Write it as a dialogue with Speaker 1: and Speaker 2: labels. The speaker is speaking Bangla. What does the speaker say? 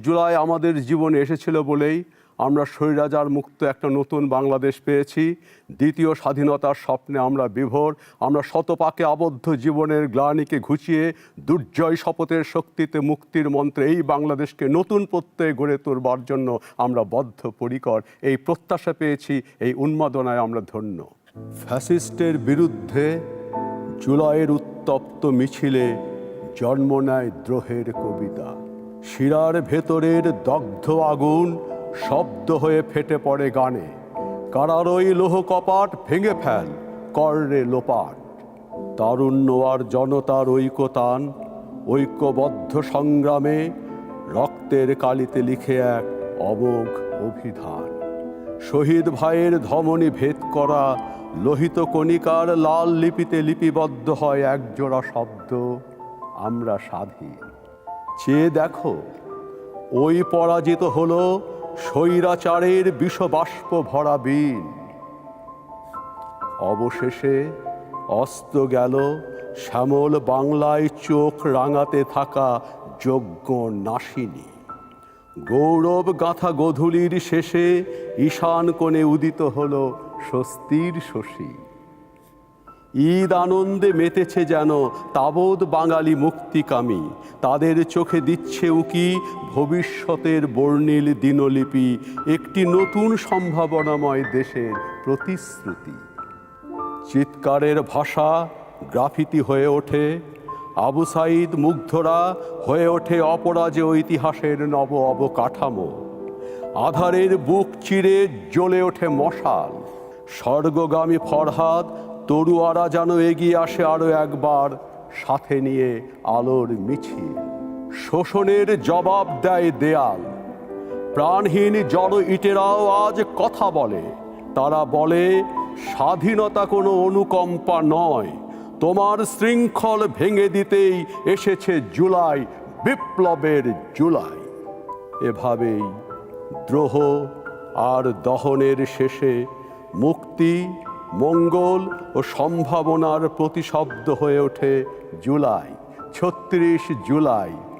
Speaker 1: জুলাই আমাদের জীবনে এসেছিল বলেই আমরা স্বৈরাচার মুক্ত একটা নতুন বাংলাদেশ পেয়েছি। দ্বিতীয় স্বাধীনতার স্বপ্নে আমরা বিভোর। আমরা শতপাকে আবদ্ধ জীবনের গ্লানিকে ঘুচিয়ে দুর্জয় শপথের শক্তিতে মুক্তির মন্ত্রে এই বাংলাদেশকে নতুন প্রত্যয়ে গড়ে তোলবার জন্য আমরা বদ্ধপরিকর। এই প্রত্যাশা পেয়েছি, এই উন্মাদনায় আমরা ধন্য। ফ্যাসিস্টের বিরুদ্ধে জুলাইয়ের উত্তপ্ত মিছিলে জন্ম নেয় দ্রোহের কবিতা। শিরার ভেতরের দগ্ধ আগুন শব্দ হয়ে ফেটে পড়ে গানে। কারারই লোহ কপাট ভেঙে ফেল কররে লোপাট। তারুণ্য আর জনতার ঐকতান ঐক্যবদ্ধ সংগ্রামে রক্তের কালিতে লিখে এক অমোঘ অভিধান। শহীদ ভাইয়ের ধমনী ভেদ করা লোহিত কণিকার লাল লিপিতে লিপিবদ্ধ হয় একজোড়া শব্দ, আমরা স্বাধীন। চেয়ে দেখো, ওই পরাজিত হলো স্বৈরাচারের বিষবাষ্প ভরা বীণ। অবশেষে অস্ত গেল শ্যামল বাংলায় চোখ রাঙাতে থাকা যজ্ঞ নাশিনী। গৌরব গাথা গোধূলির শেষে ঈশান কোণে উদিত হলো স্বস্তির শশী। ঈদ আনন্দে মেতেছে যেন তাবৎ বাঙালি মুক্তিকামী। তাদের চোখে দিচ্ছে উকি ভবিষ্যতের বর্ণিল দিনলিপি, একটি নতুন সম্ভাবনাময় দেশের প্রতিশ্রুতি। চিৎকারের ভাষা গ্রাফিতি হয়ে ওঠে, আবু সাঈদ মুগ্ধরা হয়ে ওঠে অপরাজেয় ইতিহাসের নব অবকাঠামো। আধারের বুক চিরে জ্বলে ওঠে মশাল। স্বর্গগামী ফরহাদ তরুয়ারা যেন এগিয়ে আসে আরো একবার, সাথে নিয়ে আলোর মিছিল। শোষণের জবাব দেয় দেয়াল। প্রাণহীন জড় ইটেরাও আজ কথা বলে। তারা বলে, স্বাধীনতা কোনো অনুকম্পা নয়, তোমার শৃঙ্খল ভেঙে দিতেই এসেছে জুলাই, বিপ্লবের জুলাই। এভাবেই দ্রোহ আর দহনের শেষে মুক্তি, মঙ্গল ও সম্ভাবনার প্রতিশব্দ হয়ে ওঠে জুলাই, ৩৬ জুলাই।